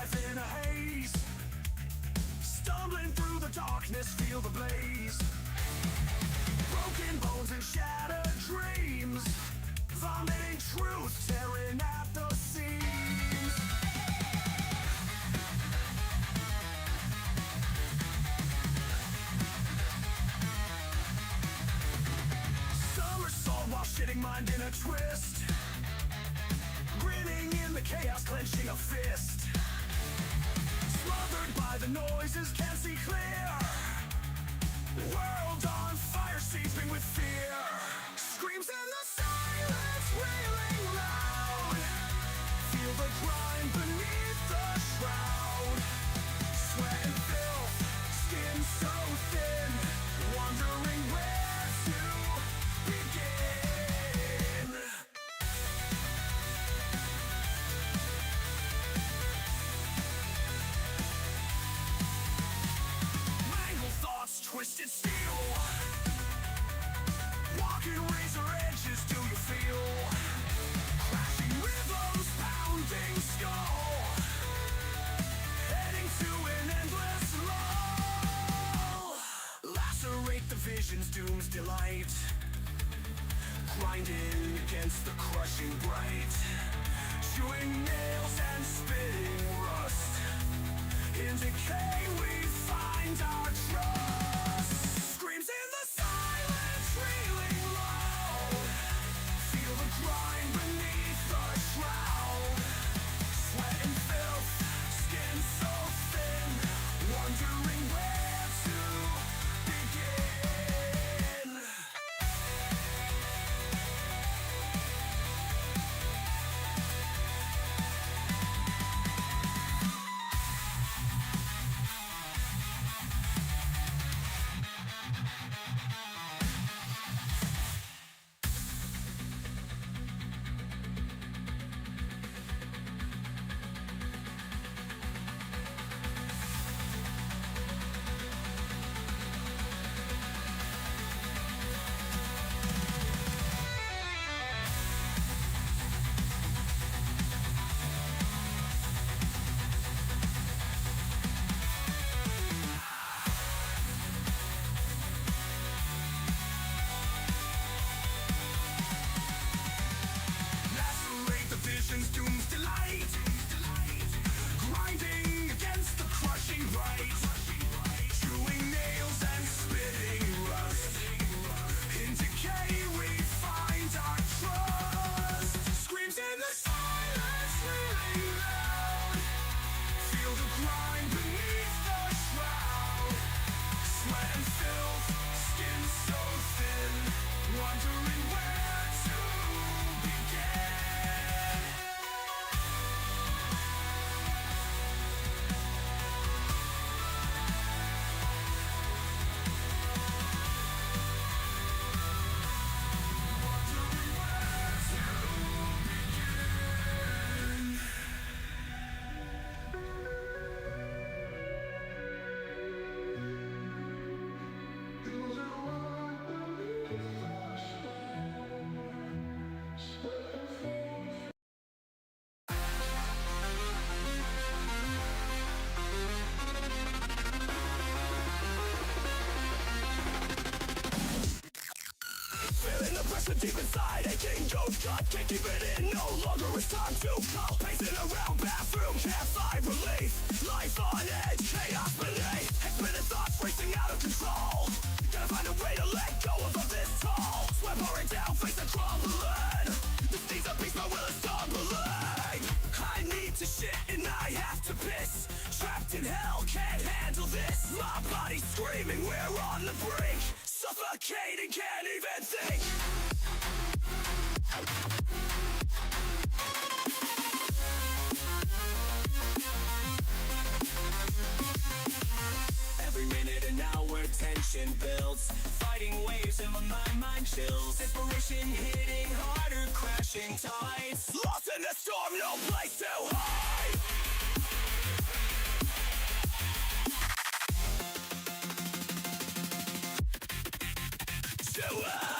life in a haze. Stumbling through the darkness, feel the blaze. Broken bones and shattered dreams, vomiting truth, tearing at the seams. Somersault while shitting mind in a twist, grinning in the chaos, clenching a fist. Smothered by the noises, can't see clear. World on fire, seeping with fear. Screams in the silence, wailing loud. Feel the grind beneath the shroud. Sweat and filth, skin so thin, wondering where to begin. Mangled thoughts, twisted steel. Walking razor edges, do you feel? Crashing rhythms, pounding skull. Heading to an endless lull. Lacerate the vision's doom's delight. Grinding against the crushing bright. Chewing nails and spitting rust. In decay we find our trust. Screams in the silence, reeling loud. Feel the grind beneath the shroud. Sweat and filth, skin so thin, wondering where to begin. Lacerate the vision's doom's delight. Grinding against the crushing bright. Chewing nails and spitting rust. In decay we find our trust. Screams in the silence, reeling loud. Feel the grind beneath the shroud. Sweat and filth, skin so thin, wondering where to begin. Wondering where to begin. Feeling the pressure deep inside, aching ghost gut, can't keep it in, no longer it's time to call. Pacing around bathroom, can't find relief. Life on edge, chaos beneath. Infinite thoughts racing out of control. Gotta find a way to let go of all this toll. Sweat pouring down, face are crumbling. This needs a beast, my will is stumbling. I need to shit and I have to piss. Trapped in hell, can't handle this. My body's screaming, we're on the brink. Suffocating, can't even think. Every minute an hour, tension builds. Fighting waves and my mind chills. Inspiration hitting harder, crashing tides. Lost in the storm, no place to hide. To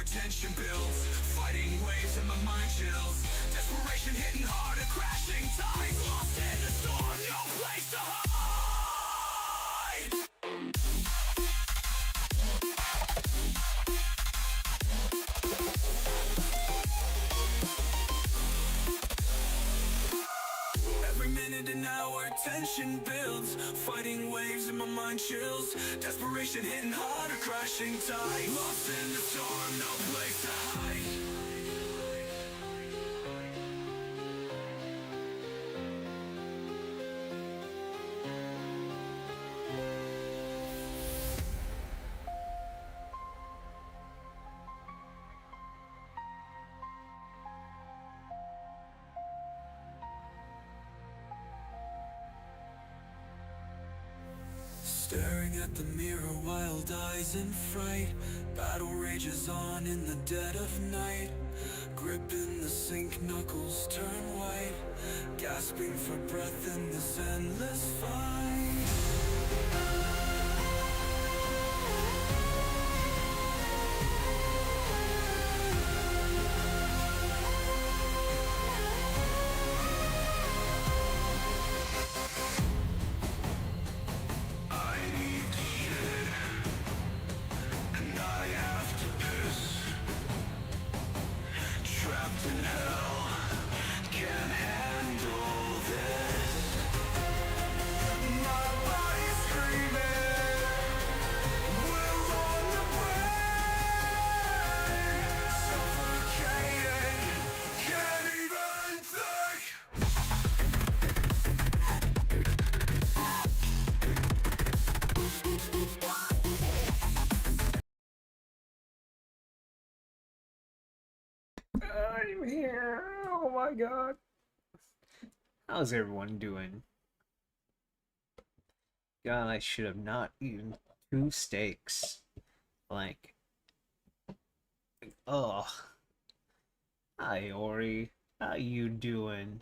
hour tension builds, fighting waves and my mind chills. Desperation hitting harder, crashing tides, lost in the storm, no place to hide. Every minute an hour, tension builds, fighting waves and my mind chills. Desperation hitting harder, crashing tide, lost in the storm, no place to hide. Staring at the mirror, wild eyes in fright. Battle rages on in the dead of night. Gripping the sink, knuckles turn white. Gasping for breath in this endless fight. I'm here. Oh my god. How's everyone doing? God, I should have not eaten 2 steaks. Like, ugh. Hi, Ori. How you doing?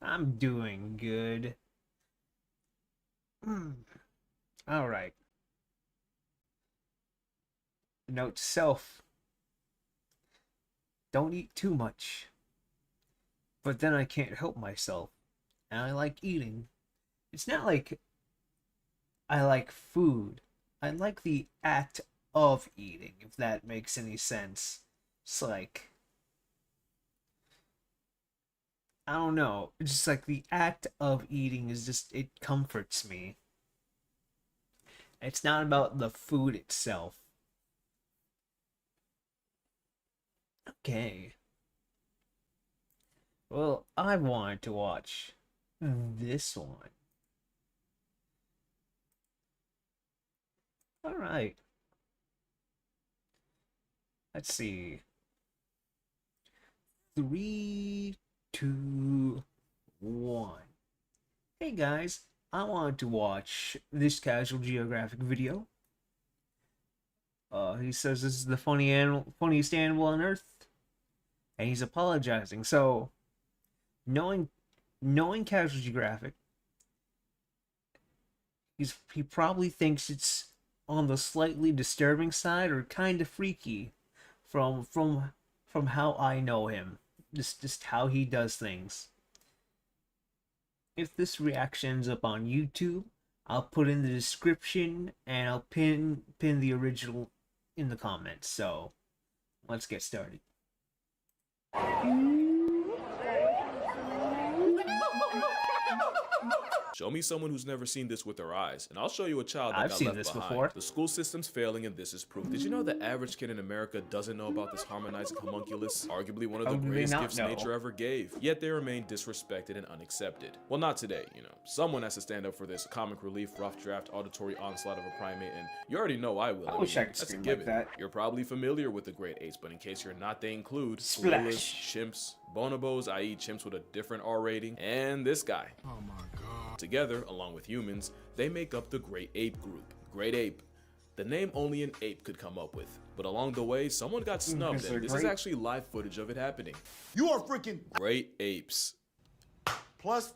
I'm doing good. Alright. Note to self. Don't eat too much. But then I can't help myself. And I like eating. It's not like I like food. I like the act of eating, if that makes any sense. It's like, I don't know. It's just like the act of eating is just, it comforts me. It's not about the food itself. Okay. Well, I wanted to watch this one. Alright. Let's see. 3, 2, 1. Hey guys, I wanted to watch this Casual Geographic video. He says this is the funniest animal on Earth. And he's apologizing. So, knowing Casual Geographic, he probably thinks it's on the slightly disturbing side or kind of freaky from how I know him. Just how he does things. If this reaction ends up on YouTube, I'll put in the description and I'll pin the original in the comments. So, let's get started. Show me someone who's never seen this with their eyes, and I'll show you a child that I've got seen left this behind. before. The school system's failing, and this is proof. Did you know the average kid in America doesn't know about this harmonizing homunculus? Arguably one of the greatest gifts nature ever gave. Yet they remain disrespected and unaccepted. Well, not today, you know. Someone has to stand up for this comic relief, rough draft, auditory onslaught of a primate, and you already know I will. I wish I could that's a scream given. like that. You're probably familiar with the great apes, but in case you're not, they include Splash. gorillas, chimps, bonobos, i.e. chimps with a different R rating, and this guy. Oh my god. Together, along with humans, they make up the Great Ape group. Great Ape. The name only an ape could come up with. But along the way, someone got snubbed, and this is actually live footage of it happening. You are freaking Great Apes. plus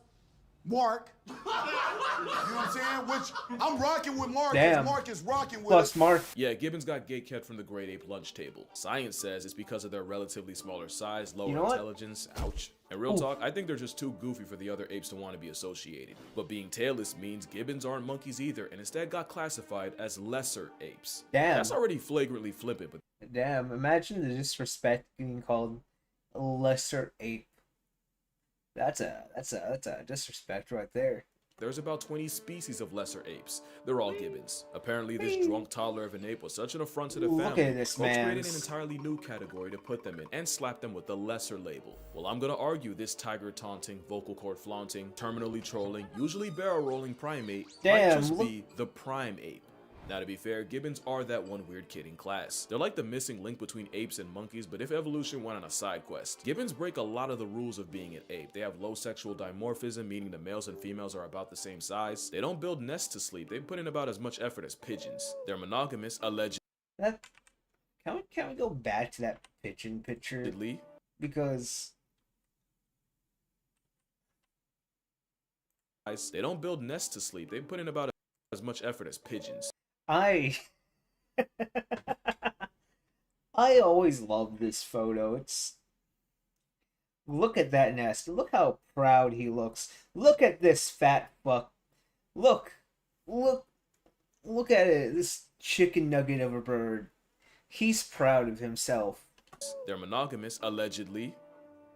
Mark. You know what I'm saying? Which I'm rocking with Mark. Damn. Mark is rocking with Plus us. Mark. Yeah, gibbons got gatekept from the great ape lunch table. Science says it's because of their relatively smaller size, lower You know what? intelligence. Ouch. And real talk, I think they're just too goofy for the other apes to want to be associated. But being tailless means gibbons aren't monkeys either, and instead got classified as lesser apes. Damn. That's already flagrantly flippant, but Damn, imagine the disrespect being called a lesser ape. That's a disrespect right there. there's about 20 species of lesser apes. They're all gibbons. Apparently, this drunk toddler of an ape was such an affront to the family. Look at this Folks created man's- an entirely new category to put them in and slap them with the lesser label. Well, I'm gonna argue this tiger taunting, vocal cord flaunting, terminally trolling, usually barrel rolling primate might Damn, just look- be the prime ape. Now, to be fair, gibbons are that one weird kid in class. They're like the missing link between apes and monkeys, but if evolution went on a side quest. Gibbons break a lot of the rules of being an ape. They have low sexual dimorphism, meaning the males and females are about the same size. They don't build nests to sleep. They put in about as much effort as pigeons. They're monogamous, allegedly. That can we go back to that pigeon picture? Because They don't build nests to sleep. They put in about as much effort as pigeons. I I always love this photo. It's look at that nest. Look how proud he looks. Look at this fat fuck. Look at it. This chicken nugget of a bird. He's proud of himself. They're monogamous, allegedly.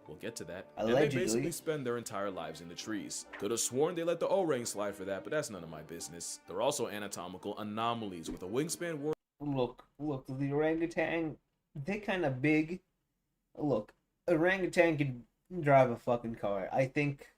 We'll get to that. Allegedly. And they basically spend their entire lives in the trees. Could have sworn they let the O-ring slide for that, but that's none of my business. They're also anatomical anomalies with a wingspan worth. Look, the orangutan, they kind of big. Look, orangutan can drive a fucking car. I think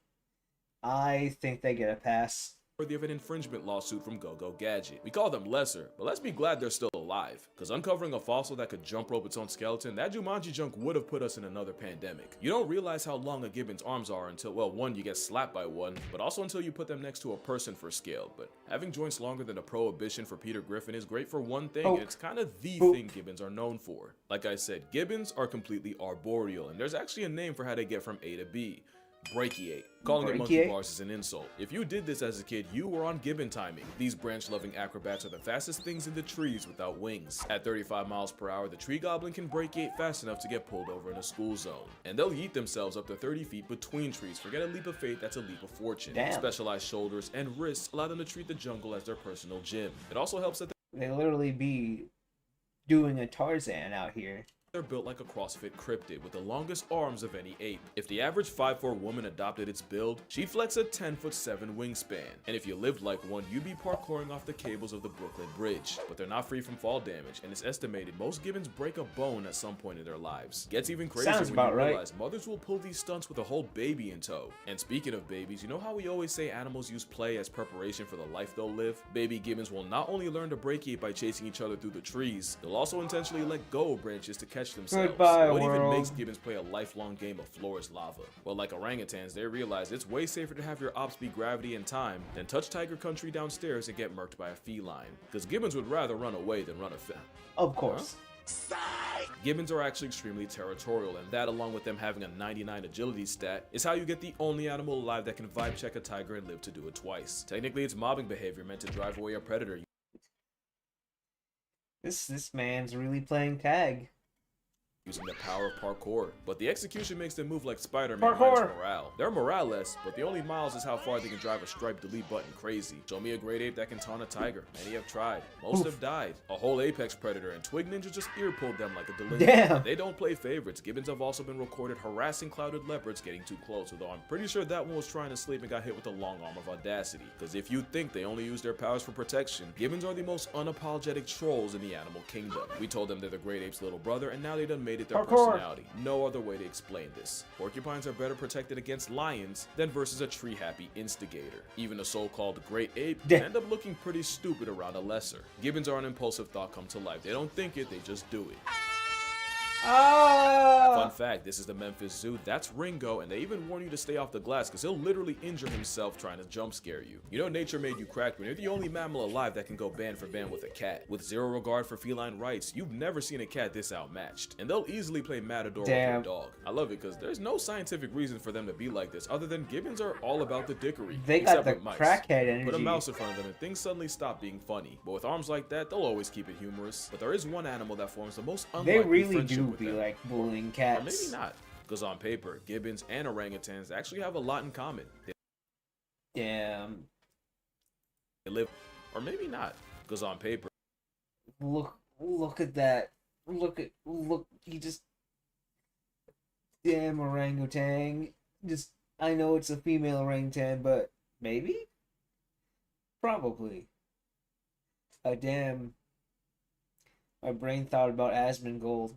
they get a pass. Worthy of an infringement lawsuit from Go-Go Gadget. We call them lesser, but let's be glad they're still alive. Because uncovering a fossil that could jump rope its own skeleton, that Jumanji junk would have put us in another pandemic. You don't realize how long a gibbon's arms are until, well, one, you get slapped by one, but also until you put them next to a person for scale. But having joints longer than a prohibition for Peter Griffin is great for one thing, and it's kind of the thing gibbons are known for. Like I said, gibbons are completely arboreal, and there's actually a name for how they get from A to B. Brachiate. Calling it monkey bars is an insult. If you did this as a kid, you were on gibbon timing. These branch-loving acrobats are the fastest things in the trees without wings. At 35 miles per hour, the tree goblin can brachiate fast enough to get pulled over in a school zone. And they'll yeet themselves up to 30 feet between trees. Forget a leap of faith, that's a leap of fortune. Damn. Specialized shoulders and wrists allow them to treat the jungle as their personal gym. It also helps that They literally be doing a Tarzan out here. they're built like a CrossFit cryptid with the longest arms of any ape. If the average 5'4" woman adopted its build, she'd flex a 10'7" wingspan. And if you lived like one, you'd be parkouring off the cables of the Brooklyn Bridge. But they're not free from fall damage, and it's estimated most gibbons break a bone at some point in their lives. Gets even crazier Sounds when about you right. realize mothers will pull these stunts with a whole baby in tow. And speaking of babies, you know how we always say animals use play as preparation for the life they'll live? Baby gibbons will not only learn to brachiate by chasing each other through the trees, they'll also intentionally let go of branches to catch themselves. Goodbye, What even world. makes gibbons play a lifelong game of floor is lava? Well, like orangutans, they realize it's way safer to have your ops be gravity and time than touch tiger country downstairs and get murked by a feline. Because gibbons would rather run away than run a Of course. Gibbons are actually extremely territorial, and that, along with them having a 99 agility stat, is how you get the only animal alive that can vibe check a tiger and live to do it twice. Technically, it's mobbing behavior meant to drive away a predator. This man's really playing tag. Using the power of parkour, but the execution makes them move like Spider-Man Parkour. minus morale. They're morale-less, but the only miles is how far they can drive a striped delete button crazy. Show me a great ape that can taunt a tiger. Many have tried. Most have died. A whole apex predator and twig ninja just ear-pulled them like a delinquent. Damn. They don't play favorites. Gibbons have also been recorded harassing clouded leopards getting too close, although I'm pretty sure that one was trying to sleep and got hit with a long arm of audacity. Because if you think they only use their powers for protection, gibbons are the most unapologetic trolls in the animal kingdom. We told them they're the great ape's little brother, and now they done made it their Parkour. personality. No other way to explain this. Porcupines are better protected against lions than versus a tree-happy instigator. Even a so-called great ape can end up looking pretty stupid around a lesser. Gibbons are an impulsive thought come to life. They don't think it, they just do it. Ah! Fun fact, this is the Memphis Zoo. That's Ringo, and they even warn you to stay off the glass because he'll literally injure himself trying to jump scare you. You know nature made you crack when you're the only mammal alive that can go band for band with a cat. With zero regard for feline rights, you've never seen a cat this outmatched. And they'll easily play Matador with your dog. I love it because there's no scientific reason for them to be like this other than gibbons are all about the dickery. They got the crackhead energy. Put a mouse in front of them and things suddenly stop being funny. But with arms like that, they'll always keep it humorous. But there is one animal that forms the most unlikely They really friendship do with be them. like bullying cats. Or maybe not. Because on paper, gibbons and orangutans actually have a lot in common. Damn. They live, or maybe not. Because on paper, Look at that. Look, he just... Damn orangutan. Just, I know it's a female orangutan, but maybe? Probably. Damn. My brain thought about Asmongold.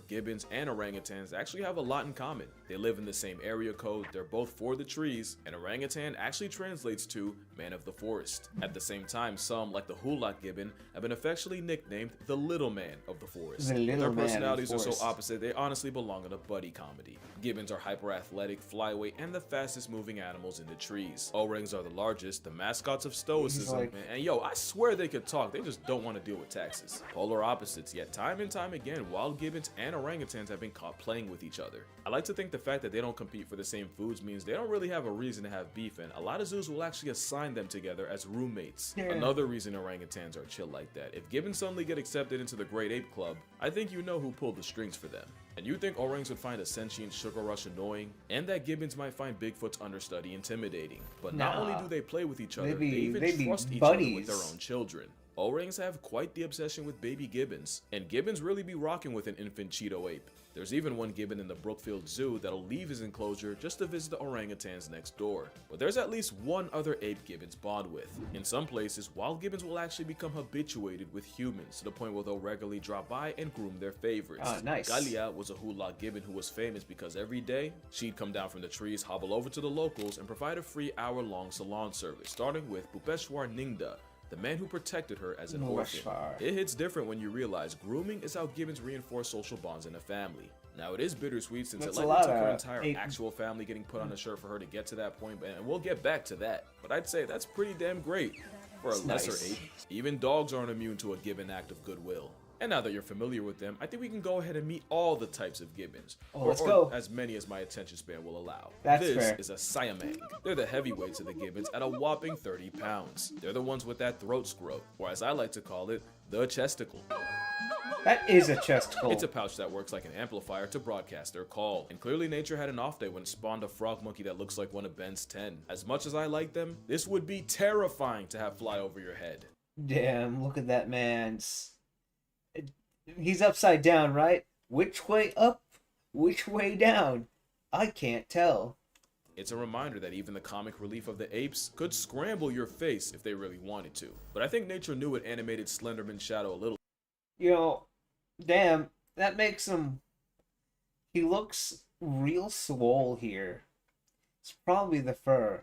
gibbons and orangutans actually have a lot in common. They live in the same area code, they're both for the trees, and orangutan actually translates to man of the forest. At the same time, some, like the Hulak gibbon, have been affectionately nicknamed the little man of the forest. Their personalities are so opposite, they honestly belong in a buddy comedy. Gibbons are hyper-athletic, flyweight, and the fastest moving animals in the trees. Orangs are the largest, the mascots of stoicism, and yo, I swear they could talk, they just don't want to deal with taxes. Polar opposites, yet time and time again, wild gibbons and orangutans have been caught playing with each other. I like to think the fact that they don't compete for the same foods means they don't really have a reason to have beef, and a lot of zoos will actually assign them together as roommates. Another reason orangutans are chill like that. If gibbons suddenly get accepted into the Great Ape Club, I think you know who pulled the strings for them. And you think orangs would find a sentient sugar rush annoying, and that gibbons might find Bigfoot's understudy intimidating. But not only do they play with each other, they even trust each other with their own children. Orangs have quite the obsession with baby gibbons, and gibbons really be rocking with an infant Cheeto ape. There's even one gibbon in the Brookfield Zoo that'll leave his enclosure just to visit the orangutans next door. But there's at least one other ape gibbons bond with. In some places, wild gibbons will actually become habituated with humans to the point where they'll regularly drop by and groom their favorites. Nice. Galia was a Hulak gibbon who was famous because every day, she'd come down from the trees, hobble over to the locals, and provide a free hour-long salon service, starting with Bupeshwar Ningda, the man who protected her as an orphan. It hits different when you realize grooming is how gibbons reinforce social bonds in a family. Now it is bittersweet since it likely took her entire actual family getting put on a shirt for her to get to that point, and we'll get back to that. But I'd say that's pretty damn great for a lesser ape. Even dogs aren't immune to a gibbon act of goodwill. And now that you're familiar with them, I think we can go ahead and meet all the types of gibbons. Let's go. As many as my attention span will allow. This is a Siamang. They're the heavyweights of the gibbons at a whopping 30 pounds. They're the ones with that throat scrub, or as I like to call it, the chesticle. That is a chesticle. It's a pouch that works like an amplifier to broadcast their call. And clearly nature had an off day when it spawned a frog monkey that looks like one of Ben's 10. As much as I like them, this would be terrifying to have fly over your head. Damn, look at that man's... He's upside down, right? Which way up? Which way down? I can't tell. It's a reminder that even the comic relief of the apes could scramble your face if they really wanted to. But I think nature knew it animated Slenderman's shadow a little. You know, damn, that makes him... He looks real swole here. It's probably the fur.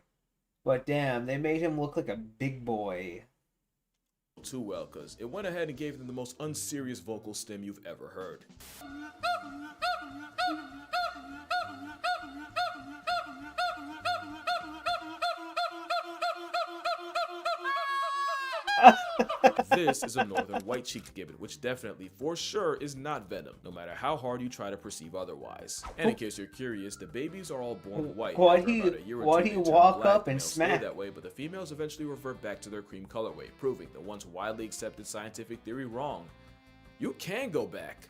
But damn, they made him look like a big boy. Too well, because it went ahead and gave them the most unserious vocal stim you've ever heard. This is a northern white-cheeked gibbon, which definitely, for sure, is not venom, no matter how hard you try to perceive otherwise. And in case you're curious, the babies are all born white. Why'd he walk up and smack? That way, but the females eventually revert back to their cream colorway, proving the once widely accepted scientific theory wrong. You can go back.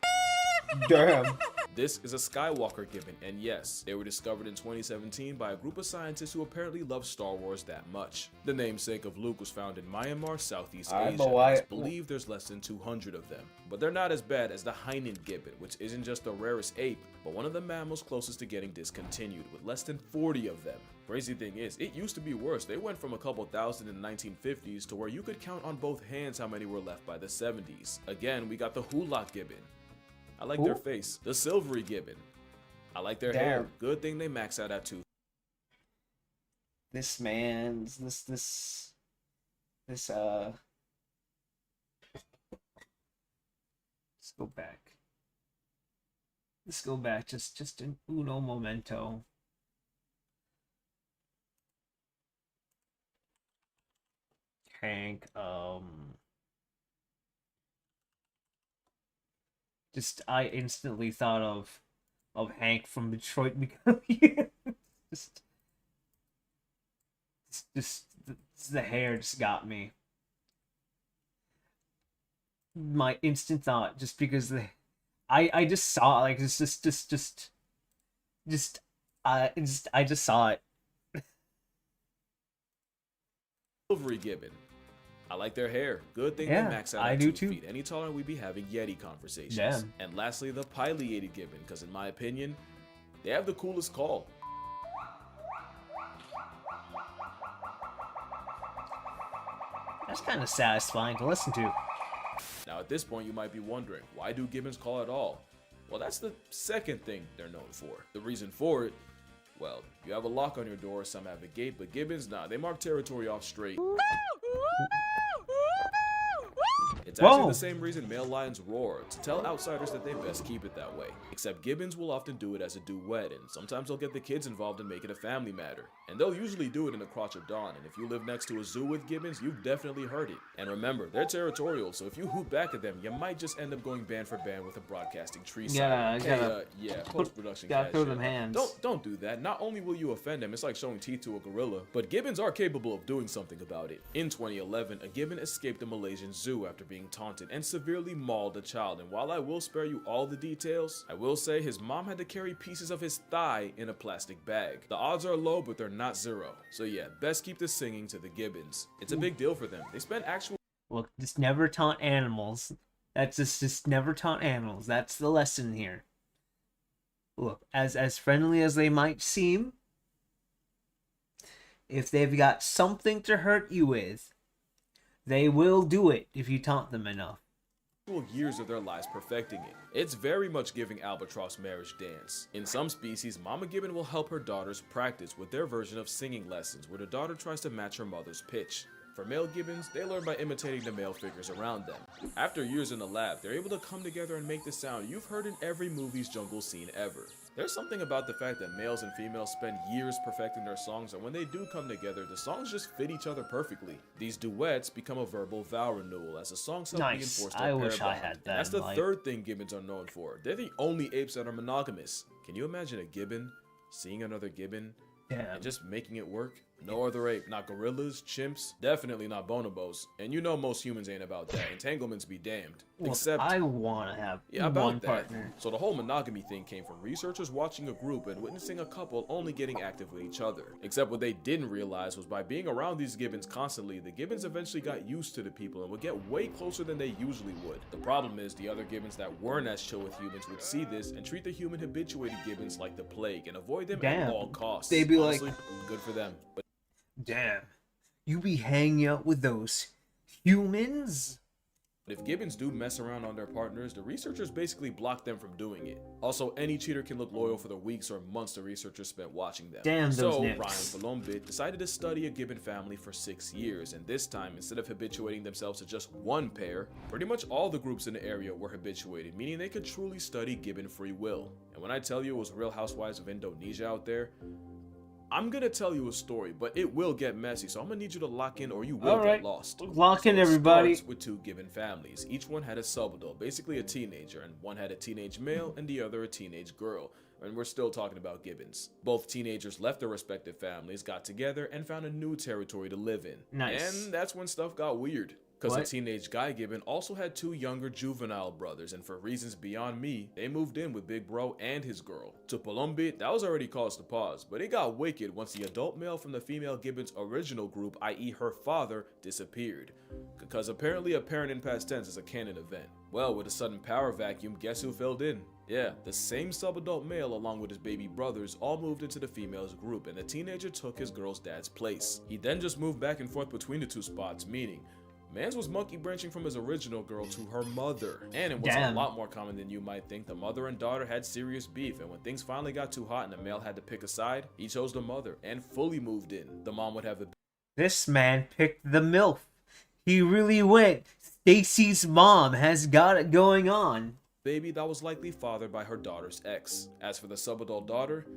Damn. This is a Skywalker gibbon, and yes, they were discovered in 2017 by a group of scientists who apparently love Star Wars that much. The namesake of Luke was found in Myanmar, Southeast Asia, and it's believed there's less than 200 of them. But they're not as bad as the Hainan gibbon, which isn't just the rarest ape, but one of the mammals closest to getting discontinued, with less than 40 of them. Crazy thing is, it used to be worse. They went from a couple thousand in the 1950s to where you could count on both hands how many were left by the 70s. Again, we got the Hulak gibbon. I like their face. The silvery gibbon. I like their hair. Good thing they max out at 2. This man's let's go back. Let's go back. Just an uno momento. Hank. Just I instantly thought of Hank from Detroit becoming just just the hair just got me. My instant thought, just because I just saw like I just saw it. Silvery Gibbon. I like their hair. Good thing Yeah, they max out I at do 2 too. feet. Any taller, we'd be having Yeti conversations. Damn. And lastly, the pileated Gibbon, because in my opinion, they have the coolest call. That's kind of satisfying to listen to. Now at this point, you might be wondering, why do Gibbons call at all? Well, that's the second thing they're known for. The reason for it, well, you have a lock on your door, some have a gate, but Gibbons, nah, they mark territory off straight. It's actually Whoa. the same reason male lions roar, to tell outsiders that they best keep it that way. Except Gibbons will often do it as a duet, and sometimes they'll get the kids involved and make it a family matter. And they'll usually do it in the crotch of dawn, and if you live next to a zoo with Gibbons, you've definitely heard it. And remember, they're territorial, so if you hoot back at them, you might just end up going band for band with a broadcasting tree Yeah, siren. Yeah, post-production gotta cash throw in. them hands. Don't do that. Not only will you offend them, it's like showing teeth to a gorilla, but Gibbons are capable of doing something about it. In 2011, a Gibbon escaped a Malaysian zoo after being taunted and severely mauled a child, and while I will spare you all the details, I will say his mom had to carry pieces of his thigh in a plastic bag. The odds are low, but they're not zero. So yeah, best keep the singing to the Gibbons. It's a big deal for them. They spend actual Look, just never taunt animals. That's just never taunt animals. That's the lesson here. Look, as friendly as they might seem, if they've got something to hurt you with, they will do it if you taunt them enough. years of their lives perfecting it. It's very much giving albatross marriage dance. In some species, Mama Gibbon will help her daughters practice with their version of singing lessons where the daughter tries to match her mother's pitch. For male gibbons, they learn by imitating the male figures around them. After years in the lab, they're able to come together and make the sound you've heard in every movie's jungle scene ever. There's something about the fact that males and females spend years perfecting their songs, and when they do come together, the songs just fit each other perfectly. These duets become a verbal vow renewal as the songs help reinforce their pair wish I bond. had And that that's in the life. third thing gibbons are known for. They're the only apes that are monogamous. Can you imagine a gibbon seeing another gibbon Damn. and just making it work? No other ape, not gorillas, chimps, definitely not bonobos. And you know most humans ain't about that. Entanglements be damned. Look, Except I want to have about one that. partner. So the whole monogamy thing came from researchers watching a group and witnessing a couple only getting active with each other. Except what they didn't realize was by being around these gibbons constantly, the gibbons eventually got used to the people and would get way closer than they usually would. The problem is the other gibbons that weren't as chill with humans would see this and treat the human habituated gibbons like the plague and avoid them Damn. at all costs. They'd be Honestly, like, good for them. But damn, you be hanging out with those humans? if gibbons do mess around on their partners, the researchers basically block them from doing it. Also, any cheater can look loyal for the weeks or months the researchers spent watching them. Damn those So, nips. Ryan Colombit decided to study a gibbon family for 6 years, and this time, instead of habituating themselves to just one pair, pretty much all the groups in the area were habituated, meaning they could truly study gibbon free will. And when I tell you it was Real Housewives of Indonesia out there, I'm gonna tell you a story, but it will get messy, so I'm gonna need you to lock in or you will Alright. get lost. Lock in, So it everybody. starts with two gibbon families. Each one had a sub-adult, basically a teenager, and one had a teenage male and the other a teenage girl. And we're still talking about gibbons. Both teenagers left their respective families, got together, and found a new territory to live in. Nice. And that's when stuff got weird. Because the What? teenage guy gibbon also had two younger juvenile brothers, and for reasons beyond me, they moved in with Big Bro and his girl. To Palombi, that was already cause to pause, but it got wicked once the adult male from the female gibbon's original group, i.e. her father, disappeared. Because apparently a parent in past tense is a canon event. Well, with a sudden power vacuum, guess who filled in? Yeah, the same sub-adult male along with his baby brothers all moved into the female's group, and the teenager took his girl's dad's place. He then just moved back and forth between the two spots, meaning Mans was monkey branching from his original girl to her mother. And it was Damn. a lot more common than you might think. The mother and daughter had serious beef, and when things finally got too hot and the male had to pick a side, he chose the mother and fully moved in. The mom would have the This man picked the MILF. He really went. Stacy's mom has got it going on. baby that was likely fathered by her daughter's ex. As for the subadult daughter,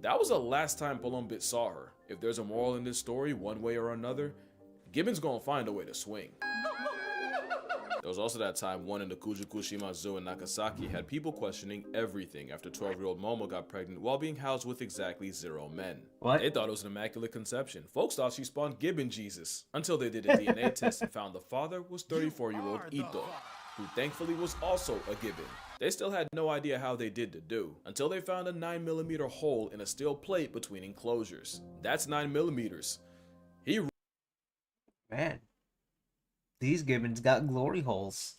that was the last time Palombit saw her. If there's a moral in this story, one way or another, Gibbons gonna find a way to swing. There was also that time one in the Kujukushima Zoo in Nagasaki had people questioning everything after 12-year-old Momo got pregnant while being housed with exactly 0 men. What? They thought it was an immaculate conception. Folks thought she spawned Gibbon Jesus, until they did a DNA test and found the father was 34-year-old Ito, who thankfully was also a Gibbon. They still had no idea how they did the do, until they found a 9mm hole in a steel plate between enclosures. That's 9mm. Man, these Gibbons got glory holes.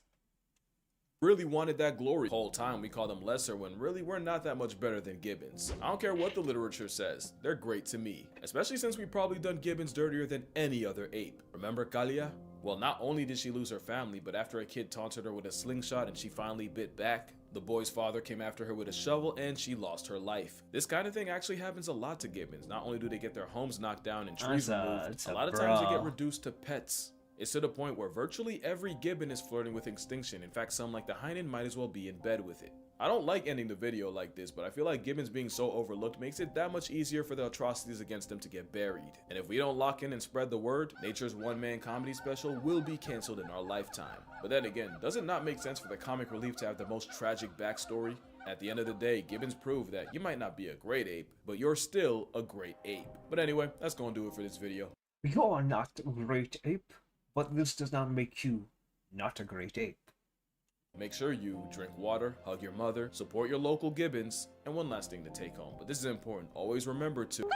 Really wanted that glory. The whole time we call them lesser when really we're not that much better than Gibbons. I don't care what the literature says, they're great to me. Especially since we've probably done Gibbons dirtier than any other ape. Remember Kalia? Well, not only did she lose her family, but after a kid taunted her with a slingshot and she finally bit back, the boy's father came after her with a shovel and she lost her life. This kind of thing actually happens a lot to Gibbons. Not only do they get their homes knocked down and trees removed, a lot of times they get reduced to pets. It's to the point where virtually every Gibbon is flirting with extinction. In fact, some like the Heinen might as well be in bed with it. I don't like ending the video like this, but I feel like Gibbons being so overlooked makes it that much easier for the atrocities against them to get buried. And if we don't lock in and spread the word, Nature's one-man comedy special will be cancelled in our lifetime. But then again, does it not make sense for the comic relief to have the most tragic backstory? At the end of the day, Gibbons proved that you might not be a great ape, but you're still a great ape. But anyway, that's gonna do it for this video. You're not a great ape, but this does not make you not a great ape. Make sure you drink water, hug your mother, support your local Gibbons, and one last thing to take home. But this is important. Always remember to...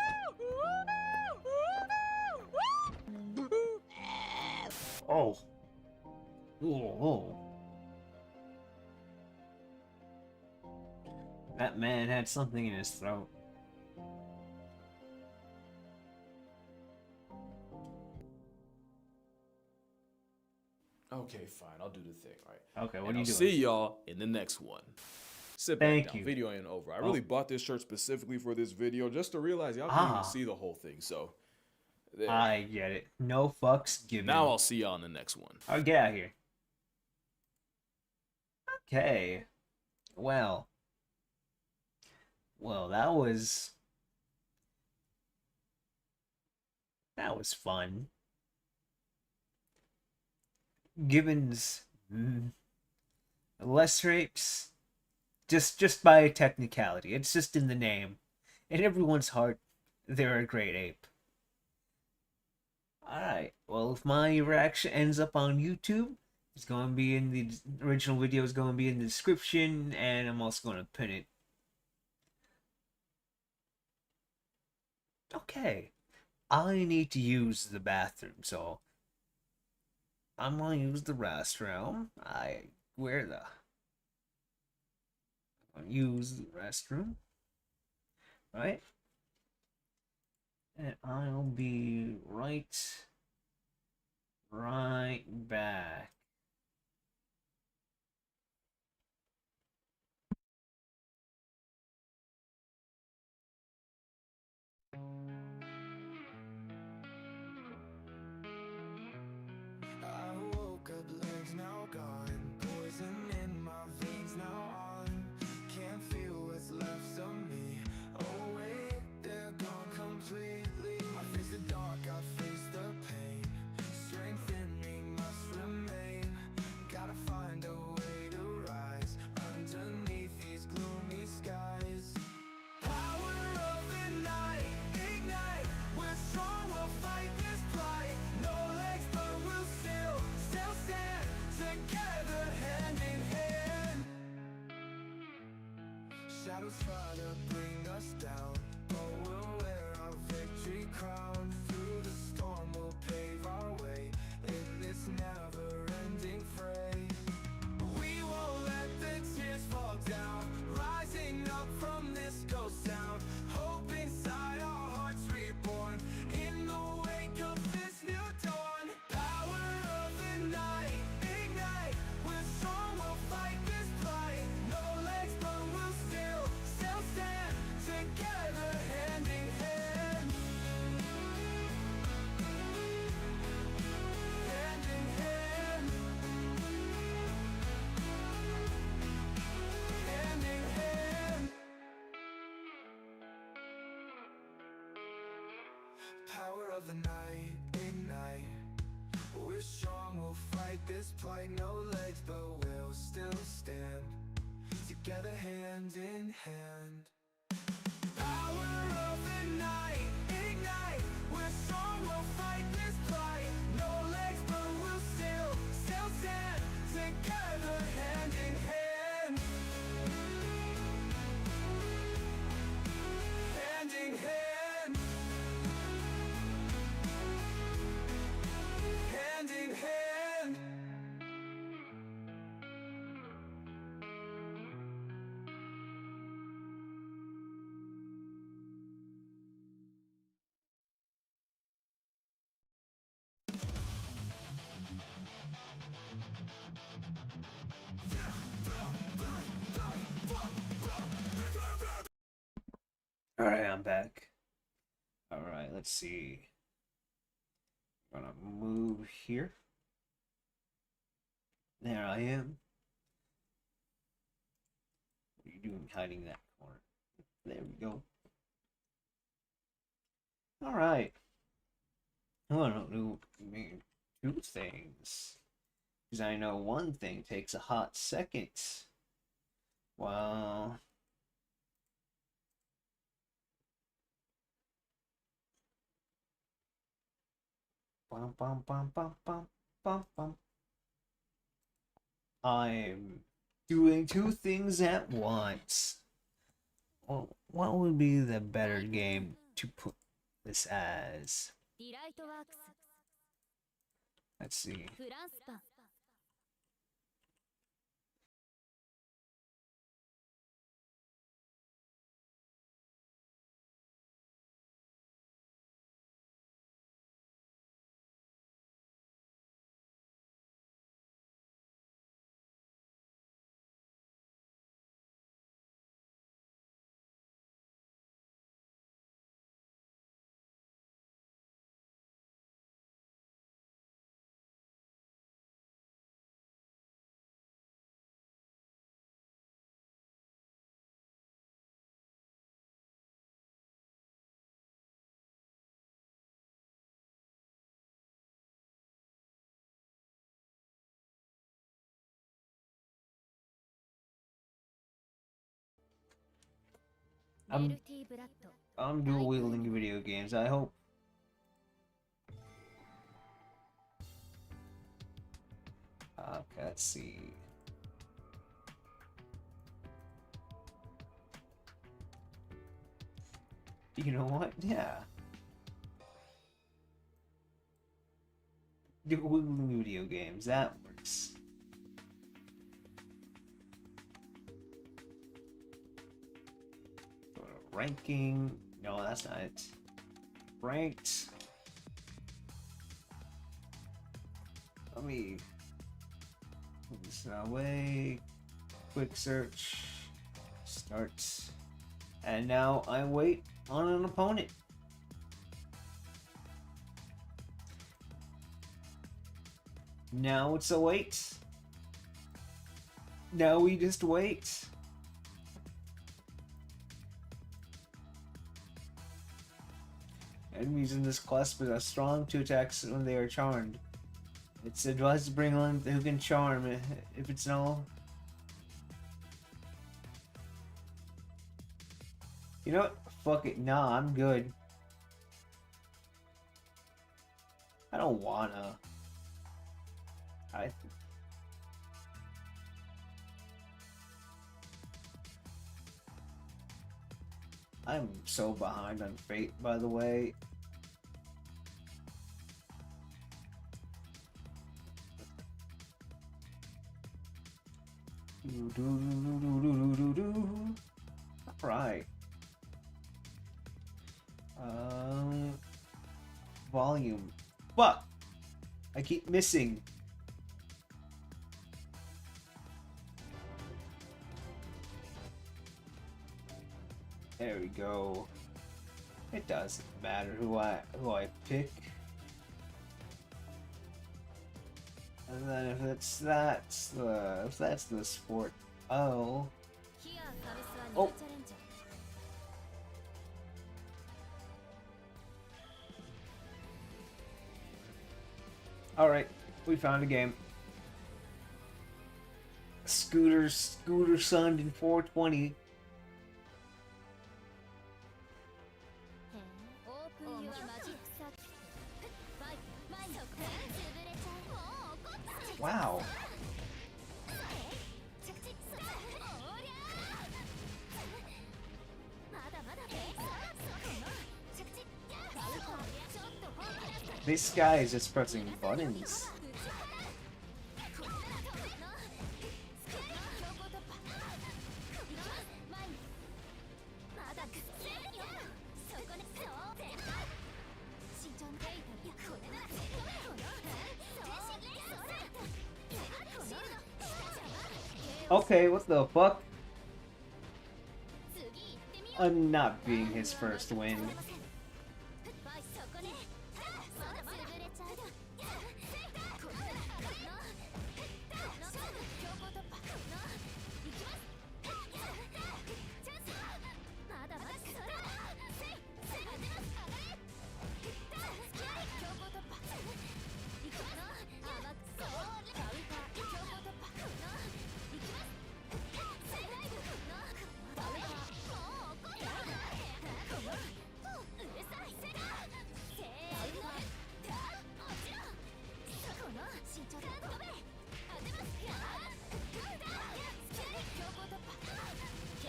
Oh. Oh. That man had something in his throat. Okay, fine. I'll do the thing, right? Okay, what And are you I'll doing? see y'all in the next one. Sit back Thank down. you. Video ain't over. I really bought this shirt specifically for this video just to realize y'all can't even see the whole thing. So, there. I get it. No fucks given. Now I'll see y'all in the next one. Alright, get out of here. Okay. Well, that was fun. Gibbons, less rapes, just by technicality. It's just in the name. In everyone's heart, they're a great ape. Alright, well, if my reaction ends up on YouTube, it's going to be in the original video, is going to be in the description, and I'm also going to pin it. Okay, I need to use the bathroom, so I'm going to use the restroom. I'm going to use the restroom, right? And I'll be right back. I woke up, legs now gone, poison in my veins now on. Can't feel what's left of me. Oh wait, they're gone completely. I face the dark, I face the pain. Strength in me must remain. Gotta find a way to rise underneath these gloomy skies. Power of the night, ignite. We're strong, we'll fight this plight. No legs, but we'll still stand together, hand in hand. Shadows try to bring us down, but we'll wear our victory crown. Through the storm, we'll pave our way in this never-ending fray. We won't let the tears fall down, rising up from this ghost town. Hope inside our hearts reborn, in the wake of this new dawn. Power of the night, ignite. We're strong, we'll fight this fight. No legs, but we'll still stand together, hand in hand. of the night, ignite. We're strong, we'll fight this plight. No legs, but we'll still stand together, hand in hand. Power of the night, ignite. We're strong, we'll fight this plight. No legs, but we'll still stand together, hand in hand. Hand in hand. Hand in hand. Alright, I'm back. Alright, let's see. I'm gonna move here. There I am. What are you doing hiding that corner? There we go. Alright. I want to do two things. Because I know one thing takes a hot second. Well... Bum, bum, bum, bum, bum, bum, bum. I'm doing two things at once. Well, what would be the better game to put this as? Let's see. I'm dual wielding video games, I hope. Okay, let's see. You know what? Yeah. Dual wielding video games, that works. Go to ranking. No, that's not it. Ranked. Let me put this away. Quick search. Start. And now I wait on an opponent. Now it's a wait. Now we just wait. Enemies in this class possess strong 2 attacks when they are charmed. It's advised to bring one who can charm if it's no. You know what? Fuck it. Nah, I'm good. I don't wanna. I'm so behind on Fate, by the way. Alright. Volume. Fuck! I keep missing. There we go. It doesn't matter who I pick. And then if that's the sport. Oh. Oh. Alright, we found a game. Scooter Sun in 420. Wow. This guy is just pressing buttons. Okay, what the fuck? I'm not being his first win.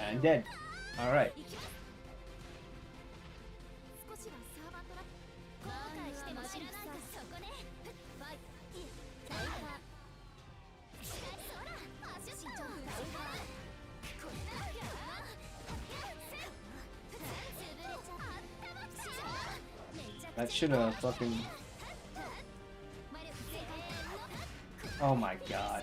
And dead. Alright. That should have fucking... Oh my god.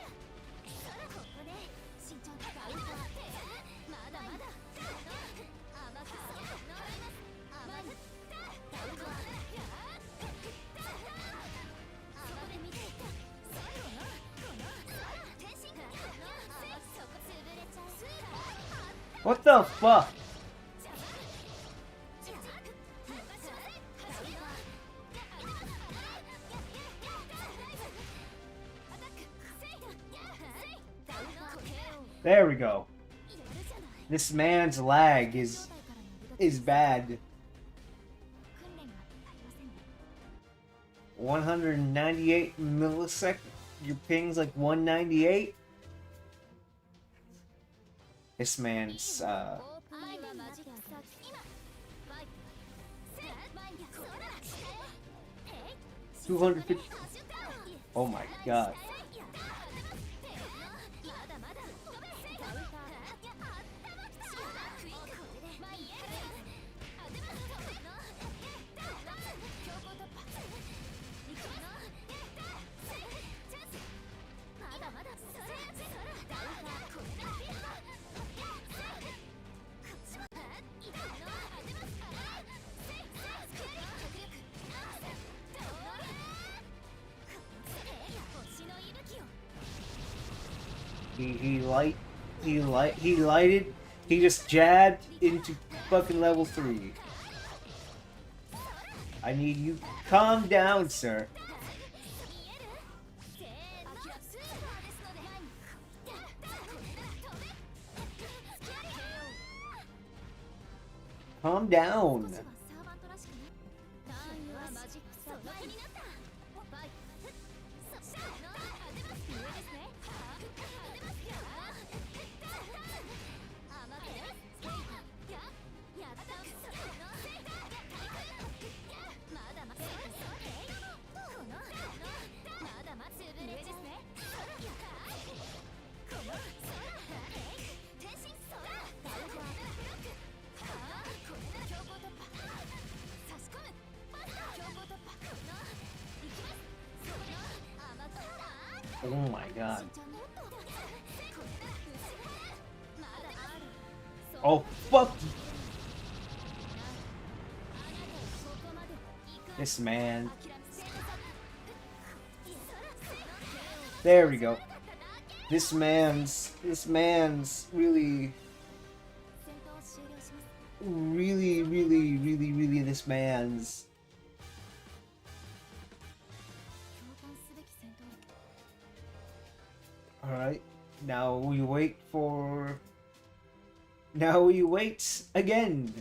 What the fuck? There we go. This man's lag is bad. 198 milliseconds. Your ping's like 198. This man's 250. Oh my god. He lighted, he just jabbed into fucking level 3. I need you, calm down, sir. Calm down. Oh my god. Oh fuck! This man. There we go. This man's really this man's Alright, now we wait for... Now we wait again!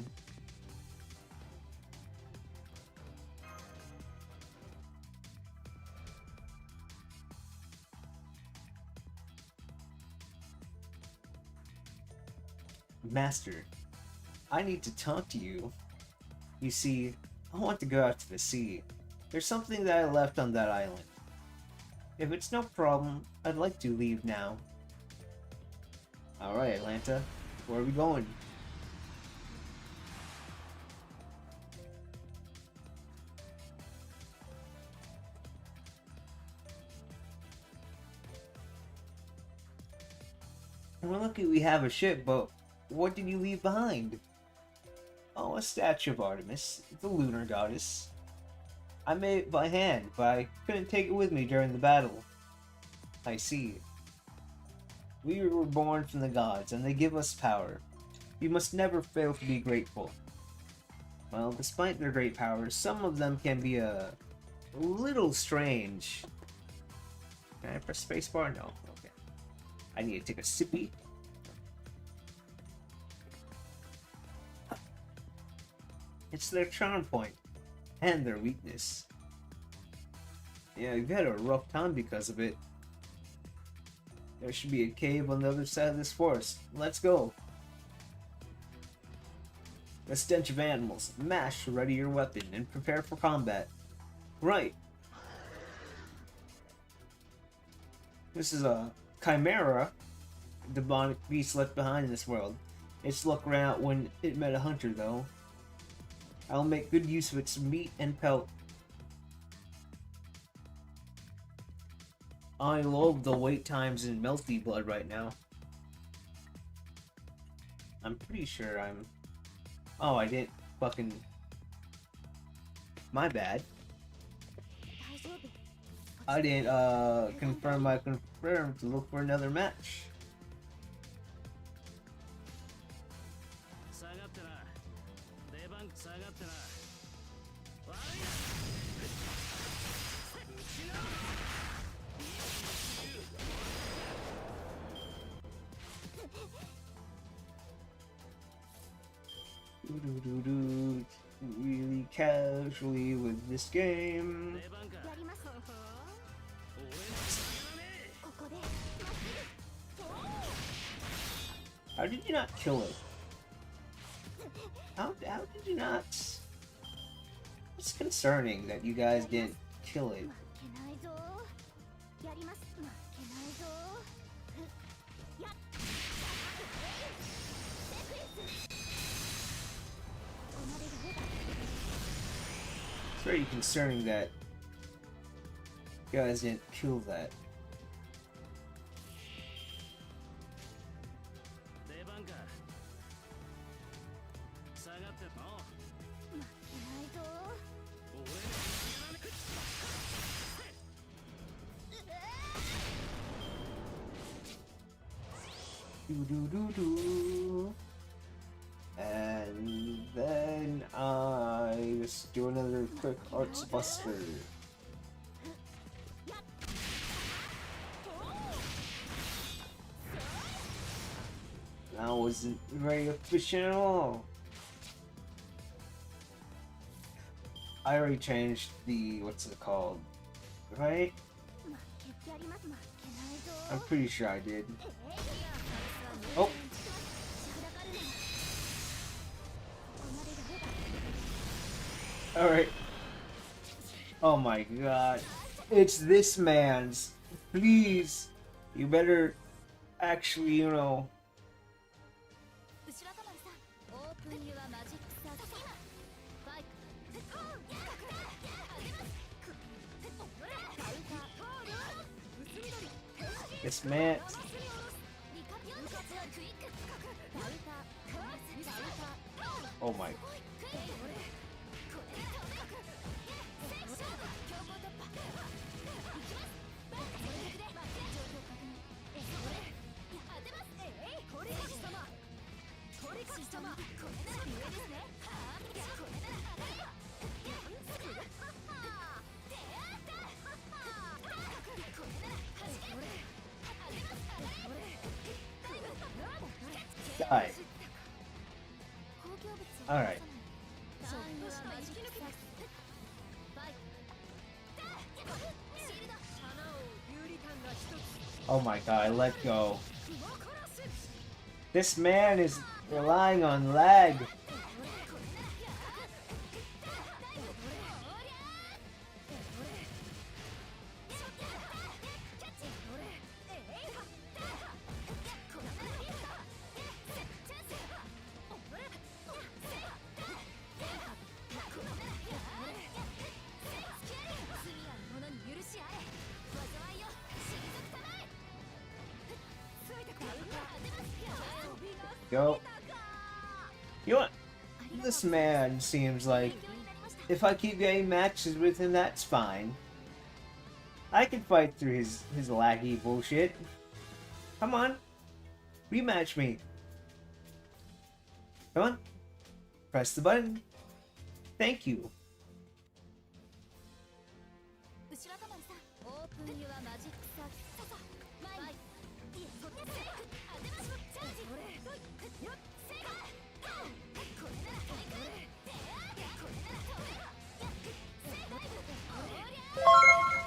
Master, I need to talk to you. You see, I want to go out to the sea. There's something that I left on that island. If it's no problem, I'd like to leave now. Alright, Atlanta. Where are we going? We're lucky we have a ship, but what did you leave behind? Oh, a statue of Artemis, the lunar goddess. I made it by hand, but I couldn't take it with me during the battle. I see. We were born from the gods, and they give us power. You must never fail to be grateful. Well, despite their great powers, some of them can be a little strange. Can I press spacebar? No. Okay. I need to take a sippy. It's their charm point, and their weakness. Yeah, you've had a rough time because of it. There should be a cave on the other side of this forest. Let's go. The stench of animals. Mash, ready your weapon, and prepare for combat. Right. This is a chimera, demonic beast left behind in this world. Its luck ran out when it met a hunter, though. I'll make good use of its meat and pelt. I love the wait times in Melty Blood right now. I'm pretty sure I'm... Oh, I didn't fucking... My bad. I didn't, confirm I confirmed to look for another match. Really casually with this game. How did you not kill it? How did you not? It's concerning that you guys didn't kill it. It's very concerning that you guys didn't kill that. And then I just do another quick Arts Buster. That wasn't very efficient at all. I already changed the, what's it called, right? I'm pretty sure I did. Oh! Alright. Oh my god. It's this man's. Please. You better actually, you know. This man. Oh my. Die. Alright. Oh my god, let go. This man is relying on lag. Go. You know what? This man seems like if I keep getting matches with him, that's fine. I can fight through his laggy bullshit. Come on. Rematch me. Come on. Press the button. Thank you.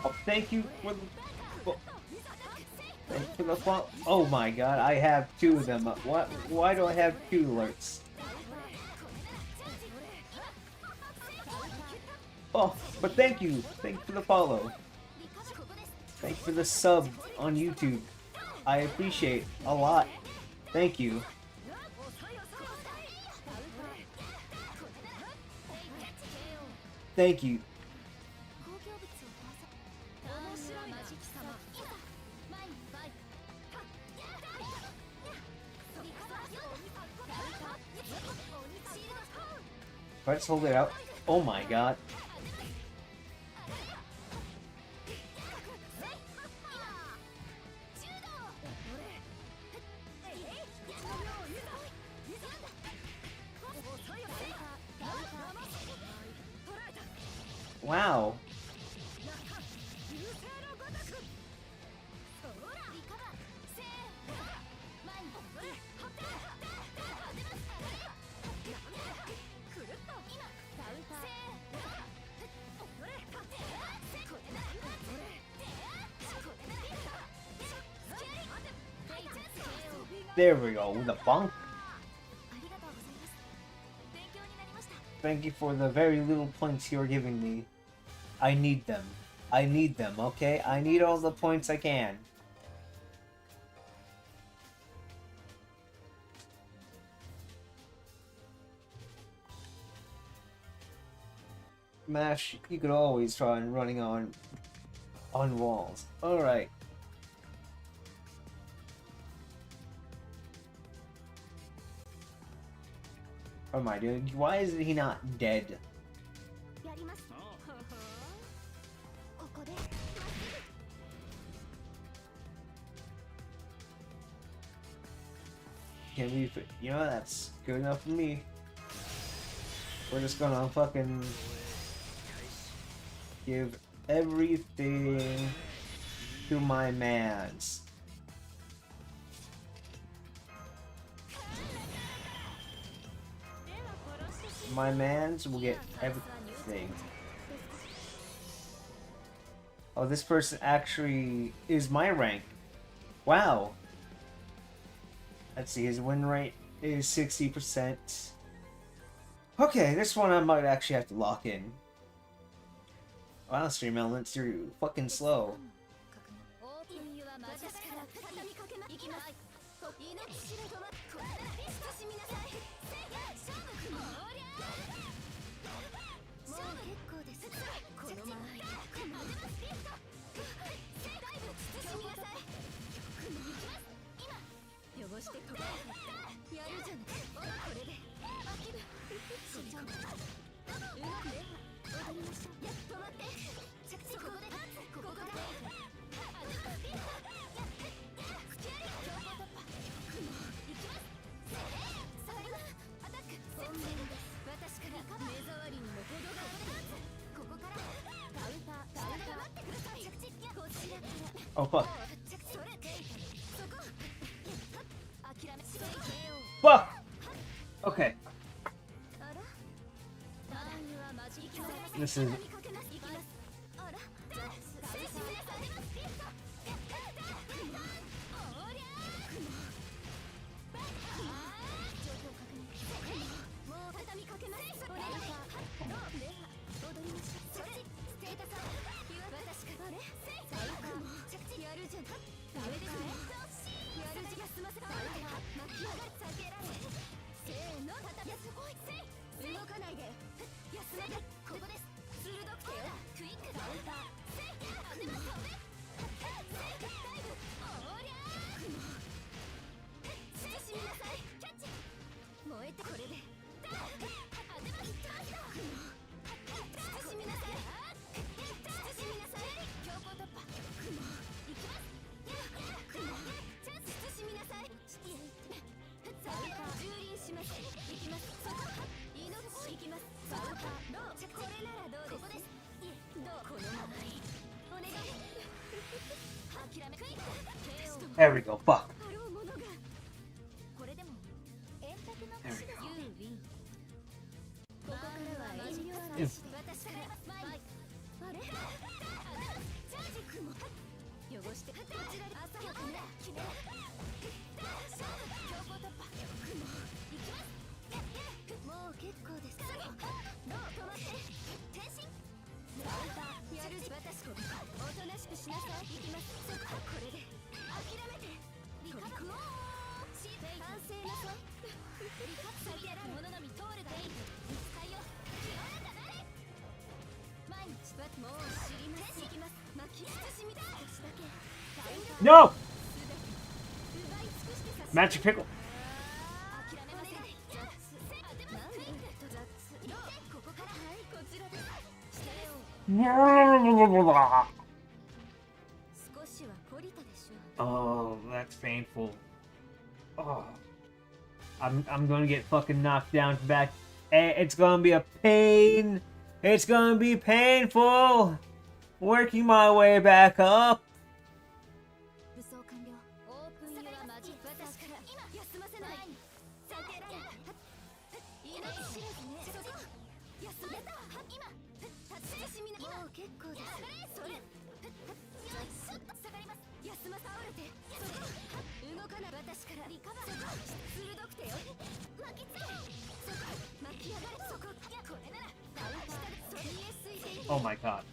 Oh, thank you for the... Thank you for the fall. Oh my god, I have two of them. What? Why do I have two alerts? Oh, but thank you. Thank you for the follow. Thank you for the sub on YouTube. I appreciate a lot. Thank you. Thank you. If I just hold it out. Oh my god. Wow. There we go, with a bonk. Thank you for the very little points you're giving me. I need them. I need them, okay? I need all the points I can. Mash, you could always try and running on walls. Alright. What am I doing? Why is he not dead? Can we? You know, that's good enough for me. We're just gonna fucking give everything to my mans. My mans will get everything. Oh, this person actually is my rank. Wow. Let's see, his win rate is 60%. Okay, this one I might actually have to lock in. Wow, stream elements, you're fucking slow. Oh fuck. Fuck! Okay. This is... There we go. Fuck. There we go. If- No! Magic pickle. Oh, that's painful. Oh. I'm gonna get fucking knocked down back. It's gonna be a pain. It's gonna be painful. Working my way back up. Oh my god.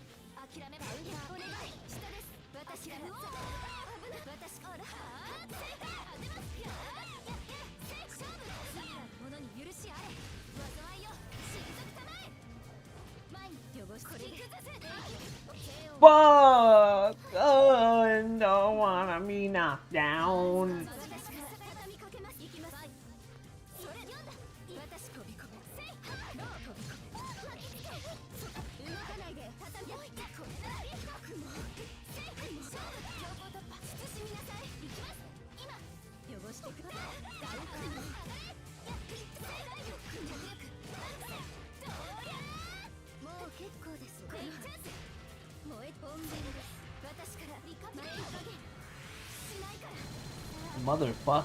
Fuck! Oh, I don't wanna be knocked down. Motherfucker.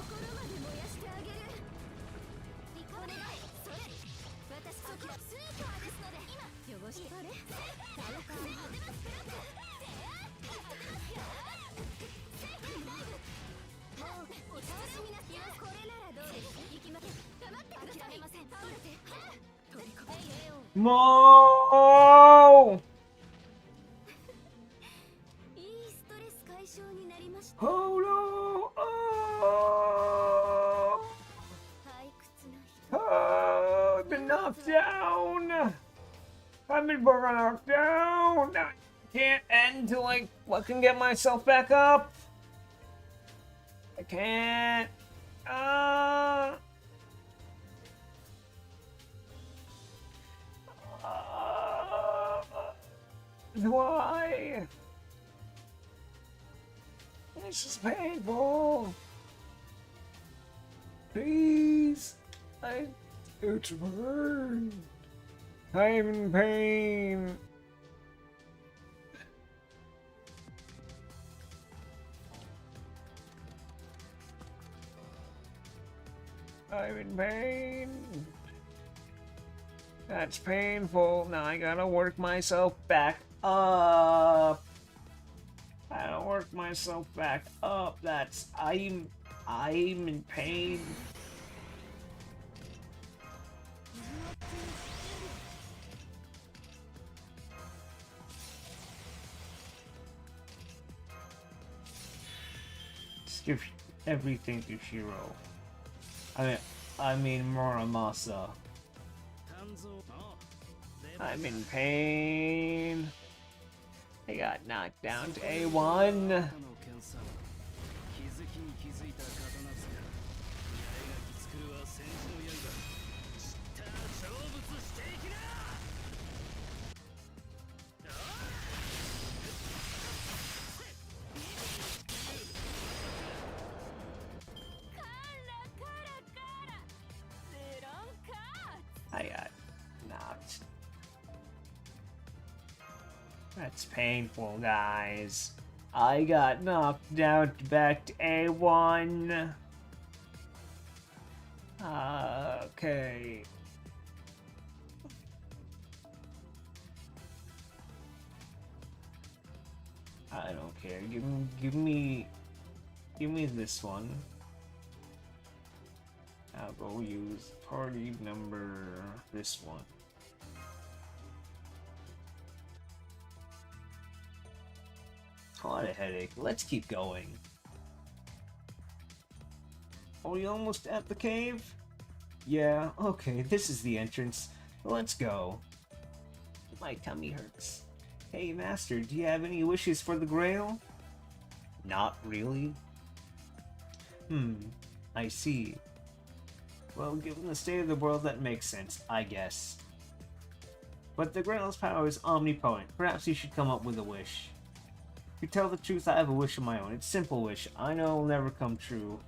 Mo! Hold on! Oh, I've been knocked down! I've been fucking knocked down! I can't end till I fucking get myself back up! I can't! Why? This is painful. Please. It's burn. I'm in pain. I'm in pain. That's painful. Now I gotta work myself back up. I gotta work myself back up. I'm in pain. Just give everything to Shiro. I mean Muramasa. I'm in pain. I got knocked down to A1. I got knocked. That's painful, guys. I got knocked down back to A1. Okay. I don't care. Give me this one. I'll go use party number this one. What a headache. Let's keep going. Are we almost at the cave? Yeah, okay, this is the entrance. Let's go. My tummy hurts. Hey, Master, do you have any wishes for the Grail? Not really. I see. Well, given the state of the world, that makes sense, I guess. But the Grail's power is omnipotent. Perhaps you should come up with a wish. To tell the truth, I have a wish of my own. It's a simple wish. I know it'll never come true.